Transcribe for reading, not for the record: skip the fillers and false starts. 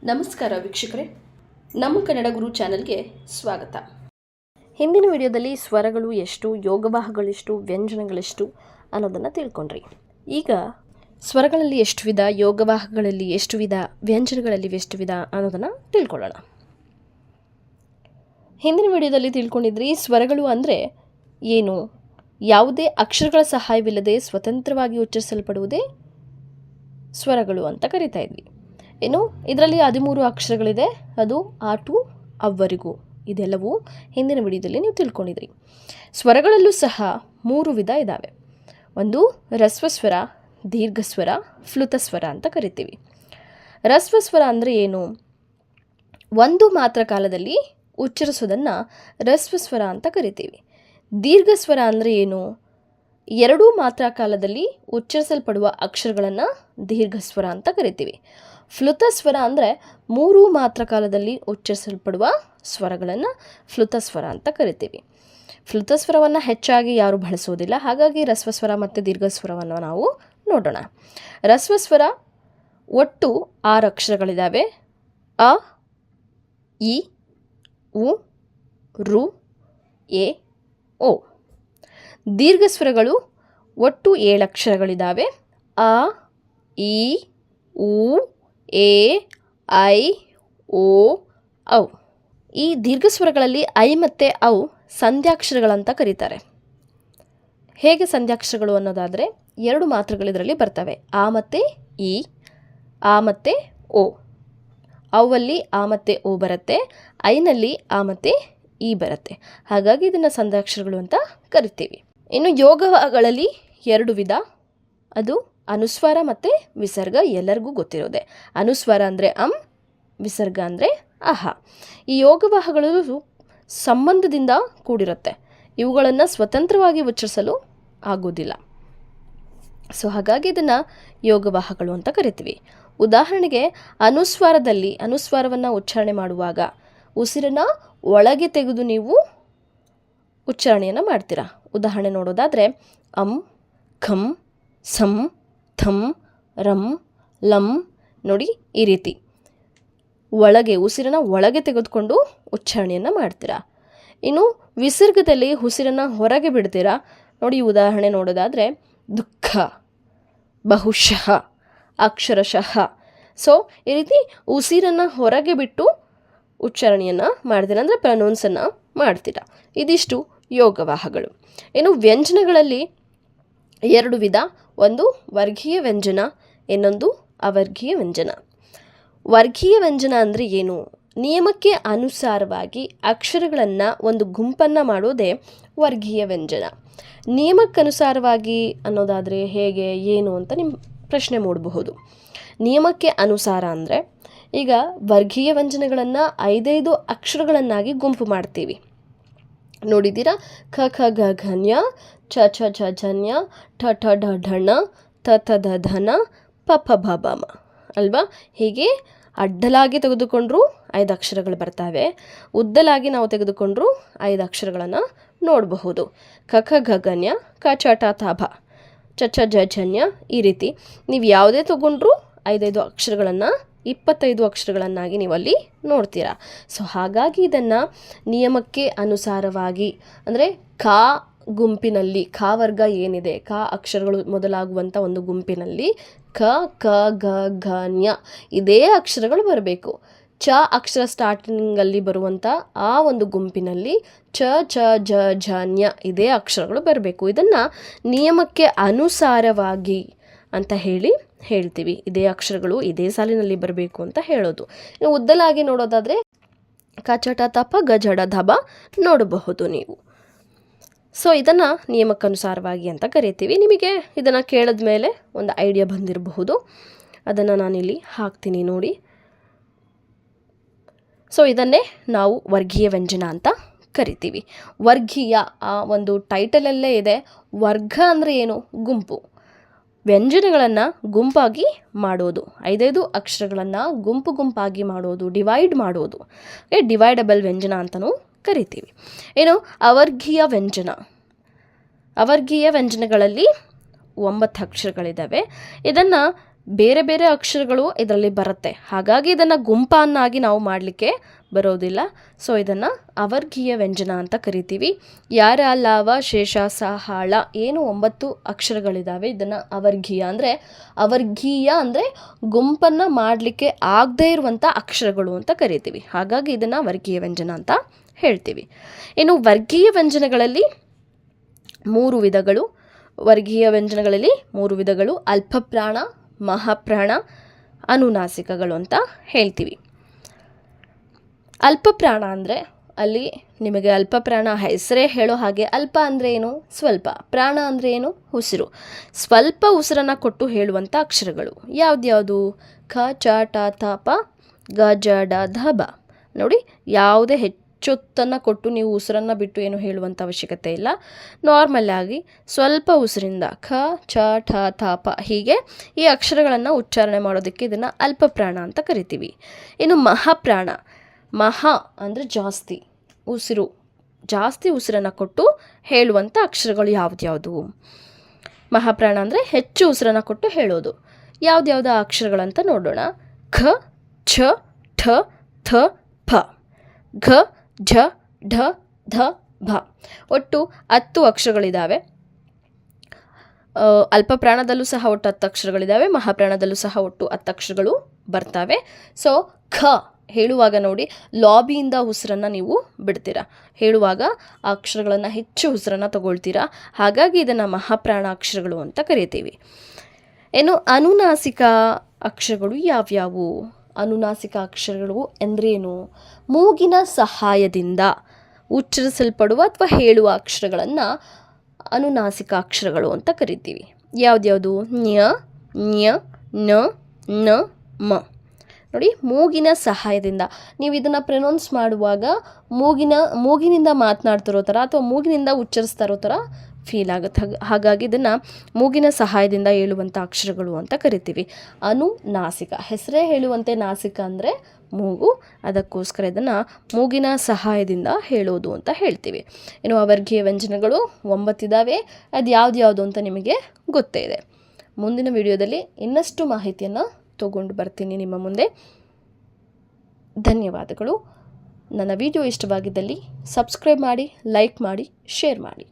ನಮಸ್ಕಾರ ವೀಕ್ಷಕರೇ, ನಮ್ಮ ಕನ್ನಡ ಗುರು ಚಾನೆಲ್ಗೆ ಸ್ವಾಗತ. ಹಿಂದಿನ ವಿಡಿಯೋದಲ್ಲಿ ಸ್ವರಗಳು ಎಷ್ಟು, ಯೋಗವಾಹಗಳೆಷ್ಟು, ವ್ಯಂಜನಗಳೆಷ್ಟು ಅನ್ನೋದನ್ನು ತಿಳ್ಕೊಂಡ್ರಿ. ಈಗ ಸ್ವರಗಳಲ್ಲಿ ಎಷ್ಟು ವಿಧ, ಯೋಗವಾಹಗಳಲ್ಲಿ ಎಷ್ಟು ವಿಧ, ವ್ಯಂಜನಗಳಲ್ಲಿ ಎಷ್ಟು ವಿಧ ಅನ್ನೋದನ್ನು ತಿಳ್ಕೊಳ್ಳೋಣ. ಹಿಂದಿನ ವಿಡಿಯೋದಲ್ಲಿ ತಿಳ್ಕೊಂಡಿದ್ರಿ ಸ್ವರಗಳು ಅಂದರೆ ಏನು, ಯಾವುದೇ ಅಕ್ಷರಗಳ ಸಹಾಯವಿಲ್ಲದೆ ಸ್ವತಂತ್ರವಾಗಿ ಉಚ್ಚರಿಸಲ್ಪಡುವುದೇ ಸ್ವರಗಳು ಅಂತ ಕರಿತಾ ಇದ್ವಿ. ಏನು, ಇದರಲ್ಲಿ 13 ಅಕ್ಷರಗಳಿದೆ, ಅದು ಆ ಟು ಅವ್ವರೆಗೂ. ಇದೆಲ್ಲವೂ ಹಿಂದಿನ ವಿಡಿಯೋದಲ್ಲಿ ನೀವು ತಿಳ್ಕೊಂಡಿದ್ರಿ. ಸ್ವರಗಳಲ್ಲೂ ಸಹ 3 ವಿಧ ಇದ್ದಾವೆ. ಒಂದು ರಸ್ವಸ್ವರ, ದೀರ್ಘಸ್ವರ, ಫ್ಲುತಸ್ವರ ಅಂತ ಕರಿತೀವಿ. ರಸ್ವಸ್ವರ ಅಂದರೆ ಏನು, ಒಂದು ಮಾತ್ರ ಕಾಲದಲ್ಲಿ ಉಚ್ಚರಿಸೋದನ್ನು ರಸ್ವಸ್ವರ ಅಂತ ಕರಿತೀವಿ. ದೀರ್ಘಸ್ವರ ಅಂದರೆ ಏನು, 2 ಮಾತ್ರ ಕಾಲದಲ್ಲಿ ಉಚ್ಚರಿಸಲ್ಪಡುವ ಅಕ್ಷರಗಳನ್ನು ದೀರ್ಘಸ್ವರ ಅಂತ ಕರಿತೀವಿ. ಫ್ಲುತಸ್ವರ ಅಂದರೆ 3 ಮಾತ್ರ ಕಾಲದಲ್ಲಿ ಉಚ್ಚರಿಸಲ್ಪಡುವ ಸ್ವರಗಳನ್ನು ಫ್ಲುತಸ್ವರ ಅಂತ ಕರಿತೀವಿ. ಫ್ಲುತಸ್ವರವನ್ನು ಹೆಚ್ಚಾಗಿ ಯಾರು ಬಳಸೋದಿಲ್ಲ, ಹಾಗಾಗಿ ರಸ್ವಸ್ವರ ಮತ್ತು ದೀರ್ಘಸ್ವರವನ್ನು ನಾವು ನೋಡೋಣ. ರಸ್ವಸ್ವರ ಒಟ್ಟು 6 ಅಕ್ಷರಗಳಿದ್ದಾವೆ. ಅ, ಇ, ಉ, ರು, ಎ, ಓ. ದೀರ್ಘಸ್ವರಗಳು ಒಟ್ಟು 7 ಅಕ್ಷರಗಳಿದ್ದಾವೆ. ಅ, ಇ, ಉ, ಎ, ಐ, ಓ, ಔ. ಈ ದೀರ್ಘಸ್ವರಗಳಲ್ಲಿ ಐ ಮತ್ತು ಔ ಸಂಧ್ಯಾಕ್ಷರಗಳಂತ ಕರೀತಾರೆ. ಹೇಗೆ ಸಂಧ್ಯಾಕ್ಷರಗಳು ಅನ್ನೋದಾದರೆ 2 ಮಾತ್ರೆಗಳು ಇದರಲ್ಲಿ ಬರ್ತವೆ. ಆ ಮತ್ತು ಇ, ಆ ಮತ್ತು ಓ. ಔವಲ್ಲಿ ಆ ಮತ್ತು ಓ ಬರುತ್ತೆ, ಐನಲ್ಲಿ ಆ ಮತ್ತು ಇ ಬರುತ್ತೆ. ಹಾಗಾಗಿ ಇದನ್ನು ಸಂಧ್ಯಾಕ್ಷರಗಳು ಅಂತ ಕರಿತೀವಿ. ಇನ್ನು ಯೋಗಗಳಲ್ಲಿ 2 ವಿಧ, ಅದು ಅನುಸ್ವಾರ ಮತ್ತು ವಿಸರ್ಗ. ಎಲ್ಲರಿಗೂ ಗೊತ್ತಿರೋದೆ. ಅನುಸ್ವಾರ ಅಂದರೆ ಅಂ, ವಿಸರ್ಗ ಅಂದರೆ ಅಹ. ಈ ಯೋಗವಾಹಗಳು ಸಂಬಂಧದಿಂದ ಕೂಡಿರುತ್ತೆ. ಇವುಗಳನ್ನು ಸ್ವತಂತ್ರವಾಗಿ ಉಚ್ಚರಿಸಲು ಆಗೋದಿಲ್ಲ. ಸೊ ಹಾಗಾಗಿ ಇದನ್ನು ಯೋಗವಾಹಗಳು ಅಂತ ಕರಿತೀವಿ. ಉದಾಹರಣೆಗೆ ಅನುಸ್ವಾರದಲ್ಲಿ, ಅನುಸ್ವಾರವನ್ನು ಉಚ್ಚಾರಣೆ ಮಾಡುವಾಗ ಉಸಿರನ್ನು ಒಳಗೆ ತೆಗೆದು ನೀವು ಉಚ್ಚಾರಣೆಯನ್ನು ಮಾಡ್ತೀರಾ. ಉದಾಹರಣೆ ನೋಡೋದಾದರೆ ಅಂ, ಖಂ, ಸಂ, ಥಂ, ರಂ, ಲಂ. ನೋಡಿ, ಈ ರೀತಿ ಒಳಗೆ ಉಸಿರನ್ನು ಒಳಗೆ ತೆಗೆದುಕೊಂಡು ಉಚ್ಚಾರಣೆಯನ್ನು ಮಾಡ್ತೀರಾ. ಇನ್ನು ವಿಸರ್ಗದಲ್ಲಿ ಉಸಿರನ್ನು ಹೊರಗೆ ಬಿಡ್ತೀರಾ. ನೋಡಿ, ಉದಾಹರಣೆ ನೋಡೋದಾದರೆ ದುಃಖ, ಬಹುಶಃ, ಅಕ್ಷರಶಃ. ಸೊ ಈ ರೀತಿ ಉಸಿರನ್ನು ಹೊರಗೆ ಬಿಟ್ಟು ಉಚ್ಚಾರಣೆಯನ್ನು ಮಾಡ್ತೀರಾ, ಅಂದರೆ ಪ್ರನೌನ್ಸನ್ನು ಮಾಡ್ತೀರಾ. ಇದಿಷ್ಟು ಯೋಗವಾಹಗಳು. ಇನ್ನು ವ್ಯಂಜನಗಳಲ್ಲಿ 2 ವಿಧ, ಒಂದು ವರ್ಗೀಯ ವ್ಯಂಜನ, ಇನ್ನೊಂದು ಅವರ್ಗೀಯ ವ್ಯಂಜನ. ವರ್ಗೀಯ ವ್ಯಂಜನ ಅಂದರೆ ಏನು, ನಿಯಮಕ್ಕೆ ಅನುಸಾರವಾಗಿ ಅಕ್ಷರಗಳನ್ನು ಒಂದು ಗುಂಪನ್ನು ಮಾಡೋದೇ ವರ್ಗೀಯ ವ್ಯಂಜನ. ನಿಯಮಕ್ಕನುಸಾರವಾಗಿ ಅನ್ನೋದಾದರೆ ಹೇಗೆ, ಏನು ಅಂತ ನಿಮ್ಮ ಪ್ರಶ್ನೆ ಮೂಡಬಹುದು. ನಿಯಮಕ್ಕೆ ಅನುಸಾರ ಅಂದರೆ ಈಗ ವರ್ಗೀಯ ವ್ಯಂಜನಗಳನ್ನು 5 ಅಕ್ಷರಗಳನ್ನಾಗಿ ಗುಂಪು ಮಾಡ್ತೀವಿ. ನೋಡಿದ್ದೀರಾ, ಖ ಖ ಗ ಘನ್ಯ, ಛ ಛ ಛ ಝನ್ಯ, ಠ ಠ ಢ ಢಣ, ಥ ಥ ಧ ಧನ, ಪ ಫ ಭ ಬ ಮ ಅಲ್ವಾ. ಹೀಗೆ ಅಡ್ಡಲಾಗಿ ತೆಗೆದುಕೊಂಡ್ರೂ 5 ಅಕ್ಷರಗಳು ಬರ್ತವೆ, ಉದ್ದಲಾಗಿ ನಾವು ತೆಗೆದುಕೊಂಡ್ರೂ 5 ಅಕ್ಷರಗಳನ್ನು ನೋಡಬಹುದು. ಕ ಖ ಗ ಘನ್ಯ, ಕ ಛ ಟ ಥ ಭ, ಚ ಛ ಜ ಝನ್ಯ. ಈ ರೀತಿ ನೀವು ಯಾವುದೇ ತಗೊಂಡ್ರೂ 5 ಅಕ್ಷರಗಳನ್ನು 25 ಅಕ್ಷರಗಳನ್ನಾಗಿ ನೀವಲ್ಲಿ ನೋಡ್ತೀರಾ. ಸೊ ಹಾಗಾಗಿ ಇದನ್ನು ನಿಯಮಕ್ಕೆ ಅನುಸಾರವಾಗಿ, ಅಂದರೆ ಕಾ ಗುಂಪಿನಲ್ಲಿ, ಖಾ ವರ್ಗ ಏನಿದೆ, ಕಾ ಅಕ್ಷರಗಳು ಮೊದಲಾಗುವಂಥ ಒಂದು ಗುಂಪಿನಲ್ಲಿ ಕ ಕ ಗ ಘ ನ್ಯ ಇದೇ ಅಕ್ಷರಗಳು ಬರಬೇಕು. ಚ ಅಕ್ಷರ ಸ್ಟಾರ್ಟಿಂಗಲ್ಲಿ ಬರುವಂಥ ಆ ಒಂದು ಗುಂಪಿನಲ್ಲಿ ಚ ಛ ಜ ಝ ನ್ಯ ಇದೇ ಅಕ್ಷರಗಳು ಬರಬೇಕು. ಇದನ್ನು ನಿಯಮಕ್ಕೆ ಅನುಸಾರವಾಗಿ ಅಂತ ಹೇಳ್ತೀವಿ. ಇದೇ ಅಕ್ಷರಗಳು ಇದೇ ಸಾಲಿನಲ್ಲಿ ಬರಬೇಕು ಅಂತ ಹೇಳೋದು. ಇನ್ನು ಉದ್ದಲಾಗಿ ನೋಡೋದಾದರೆ ಕಚಟ ತಪ ಗಜಡ ಧಬ ನೋಡಬಹುದು ನೀವು. ಸೊ ಇದನ್ನು ನಿಯಮಕ್ಕನುಸಾರವಾಗಿ ಅಂತ ಕರಿತೀವಿ. ನಿಮಗೆ ಇದನ್ನು ಕೇಳಿದ ಮೇಲೆ ಒಂದು ಐಡಿಯಾ ಬಂದಿರಬಹುದು, ಅದನ್ನು ನಾನಿಲ್ಲಿ ಹಾಕ್ತೀನಿ ನೋಡಿ. ಸೊ ಇದನ್ನೇ ನಾವು ವರ್ಗೀಯ ವ್ಯಂಜನ ಅಂತ ಕರಿತೀವಿ. ವರ್ಗೀಯ ಆ ಒಂದು ಟೈಟಲಲ್ಲೇ ಇದೆ. ವರ್ಗ ಅಂದರೆ ಏನು, ಗುಂಪು. ವ್ಯಂಜನಗಳನ್ನು ಗುಂಪಾಗಿ ಮಾಡೋದು, 5 ಅಕ್ಷರಗಳನ್ನು ಗುಂಪಾಗಿ ಮಾಡೋದು, ಡಿವೈಡ್ ಮಾಡೋದು, ಡಿವೈಡಬಲ್ ವ್ಯಂಜನ ಅಂತಲೂ ಕರಿತೀವಿ. ಏನು, ಅವರ್ಗೀಯ ವ್ಯಂಜನ. ಅವರ್ಗೀಯ ವ್ಯಂಜನಗಳಲ್ಲಿ 9 ಅಕ್ಷರಗಳಿದ್ದಾವೆ. ಇದನ್ನು ಬೇರೆ ಬೇರೆ ಅಕ್ಷರಗಳು ಇದರಲ್ಲಿ ಬರುತ್ತೆ. ಹಾಗಾಗಿ ಇದನ್ನು ಗುಂಪನ್ನಾಗಿ ನಾವು ಮಾಡಲಿಕ್ಕೆ ಬರೋದಿಲ್ಲ. ಸೊ ಇದನ್ನು ಅವರ್ಗೀಯ ವ್ಯಂಜನ ಅಂತ ಕರಿತೀವಿ. ಯಾರ, ಲಾವ, ಶೇಷ, ಸ, ಹಾಳ ಏನು 9 ಅಕ್ಷರಗಳಿದ್ದಾವೆ ಇದನ್ನು ಅವರ್ಗೀಯ ಅಂದರೆ ಗುಂಪನ್ನು ಮಾಡಲಿಕ್ಕೆ ಆಗದೇ ಇರುವಂಥ ಅಕ್ಷರಗಳು ಅಂತ ಕರಿತೀವಿ. ಹಾಗಾಗಿ ಇದನ್ನು ವರ್ಗೀಯ ವ್ಯಂಜನ ಅಂತ ಹೇಳ್ತೀವಿ. ಇನ್ನು ವರ್ಗೀಯ ವ್ಯಂಜನಗಳಲ್ಲಿ 3 ವಿಧಗಳು. ವರ್ಗೀಯ ವ್ಯಂಜನಗಳಲ್ಲಿ 3 ವಿಧಗಳು: ಅಲ್ಪಪ್ರಾಣ, ಮಹಾಪ್ರಾಣ, ಅನುನಾಸಿಕಗಳು ಅಂತ ಹೇಳ್ತೀವಿ. ಅಲ್ಪಪ್ರಾಣ ಅಂದರೆ ಅಲ್ಲಿ ನಿಮಗೆ ಅಲ್ಪಪ್ರಾಣ ಹೆಸರೇ ಹೇಳೋ ಹಾಗೆ, ಅಲ್ಪ ಅಂದರೆ ಏನು? ಸ್ವಲ್ಪ. ಪ್ರಾಣ ಅಂದರೆ ಏನು? ಉಸಿರು. ಸ್ವಲ್ಪ ಉಸಿರನ್ನು ಕೊಟ್ಟು ಹೇಳುವಂಥ ಅಕ್ಷರಗಳು ಯಾವ್ದ್ಯಾವುದು? ಖ, ಚ, ಟ, ಥ, ಪ, ಗ, ಜ, ಡ, ಧ, ಬ. ನೋಡಿ, ಯಾವುದೇ ಹೆಚ್ಚೊತ್ತನ್ನು ಕೊಟ್ಟು ನೀವು ಉಸಿರನ್ನು ಬಿಟ್ಟು ಏನು ಹೇಳುವಂಥ ಅವಶ್ಯಕತೆ ಇಲ್ಲ. ನಾರ್ಮಲ್ ಆಗಿ ಸ್ವಲ್ಪ ಉಸಿರಿಂದ ಖ, ಚ, ಠ, ಥ, ಪ ಹೀಗೆ ಈ ಅಕ್ಷರಗಳನ್ನು ಉಚ್ಚಾರಣೆ ಮಾಡೋದಕ್ಕೆ ಇದನ್ನು ಅಲ್ಪಪ್ರಾಣ ಅಂತ ಕರಿತೀವಿ. ಇನ್ನು ಮಹಾಪ್ರಾಣ, ಮಹಾ ಅಂದರೆ ಜಾಸ್ತಿ ಉಸಿರನ್ನು ಕೊಟ್ಟು ಹೇಳುವಂಥ ಅಕ್ಷರಗಳು ಯಾವ್ದ್ಯಾವುದು? ಮಹಾಪ್ರಾಣ ಅಂದರೆ ಹೆಚ್ಚು ಉಸಿರನ್ನು ಕೊಟ್ಟು ಹೇಳೋದು. ಯಾವ್ದ್ಯಾವ್ದು ಅಕ್ಷರಗಳಂತ ನೋಡೋಣ. ಖ, ಛ, ಠ, ಥ, ಪ, ಘ, ಝ, ಢ, ಧ, ಭ. ಒಟ್ಟು 10 ಅಕ್ಷರಗಳಿದ್ದಾವೆ. ಅಲ್ಪಪ್ರಾಣದಲ್ಲೂ ಸಹ ಒಟ್ಟು 10 ಅಕ್ಷರಗಳಿದ್ದಾವೆ. ಮಹಾಪ್ರಾಣದಲ್ಲೂ ಸಹ ಒಟ್ಟು 10 ಅಕ್ಷರಗಳು ಬರ್ತವೆ. ಸೊ ಖ ಹೇಳುವಾಗ ನೋಡಿ, ಲಾಬಿಯಿಂದ ಉಸಿರನ್ನು ನೀವು ಬಿಡ್ತೀರಾ. ಹೇಳುವಾಗ ಆ ಅಕ್ಷರಗಳನ್ನು ಹೆಚ್ಚು ಉಸಿರನ್ನು ತಗೊಳ್ತೀರಾ. ಹಾಗಾಗಿ ಇದನ್ನು ಮಹಾಪ್ರಾಣ ಅಕ್ಷರಗಳು ಅಂತ ಕರಿತೀವಿ. ಇನ್ನು ಅನುನಾಸಿಕ ಅಕ್ಷರಗಳು ಯಾವ್ಯಾವು? ಅನುನಾಸಿಕ ಅಕ್ಷರಗಳು ಎಂದರೇನು? ಮೂಗಿನ ಸಹಾಯದಿಂದ ಉಚ್ಚರಿಸಲ್ಪಡುವ ಅಥವಾ ಹೇಳುವ ಅಕ್ಷರಗಳನ್ನು ಅನುನಾಸಿಕ ಅಕ್ಷರಗಳು ಅಂತ ಕರಿತೀವಿ. ಯಾವ್ದ್ಯಾವುದು? ನ್ಯ, ನ್ಯ, ನ, ನ, ಮ. ನೋಡಿ, ಮೂಗಿನ ಸಹಾಯದಿಂದ ನೀವು ಇದನ್ನು ಪ್ರೊನೌನ್ಸ್ ಮಾಡುವಾಗ ಮೂಗಿನಿಂದ ಮಾತನಾಡ್ತಿರೋ ಥರ ಅಥವಾ ಮೂಗಿನಿಂದ ಉಚ್ಚರಿಸ್ತಾ ಇರೋ ಥರ ಫೀಲ್ ಆಗುತ್ತೆ. ಹಾಗಾಗಿ ಇದನ್ನು ಮೂಗಿನ ಸಹಾಯದಿಂದ ಹೇಳುವಂಥ ಅಕ್ಷರಗಳು ಅಂತ ಕರಿತೀವಿ. ಅನುನಾಸಿಕ ಹೆಸರೇ ಹೇಳುವಂತೆ, ನಾಸಿಕ ಅಂದರೆ ಮೂಗು, ಅದಕ್ಕೋಸ್ಕರ ಇದನ್ನು ಮೂಗಿನ ಸಹಾಯದಿಂದ ಹೇಳೋದು ಅಂತ ಹೇಳ್ತೀವಿ. ಇನ್ನು ಅವರ್ಗೀಯ ವ್ಯಂಜನಗಳು 9 ಇದ್ದಾವೆ. ಅದು ಯಾವ್ದು ಅಂತ ನಿಮಗೆ ಗೊತ್ತೇ ಇದೆ. ಮುಂದಿನ ವಿಡಿಯೋದಲ್ಲಿ ಇನ್ನಷ್ಟು ಮಾಹಿತಿಯನ್ನು ತಗೊಂಡು ಬರ್ತೀನಿ ನಿಮ್ಮ ಮುಂದೆ. ಧನ್ಯವಾದಗಳು. ನನ್ನ ವಿಡಿಯೋ ಇಷ್ಟವಾಗಿದ್ದಲ್ಲಿ ಸಬ್ಸ್ಕ್ರೈಬ್ ಮಾಡಿ, ಲೈಕ್ ಮಾಡಿ, ಶೇರ್ ಮಾಡಿ.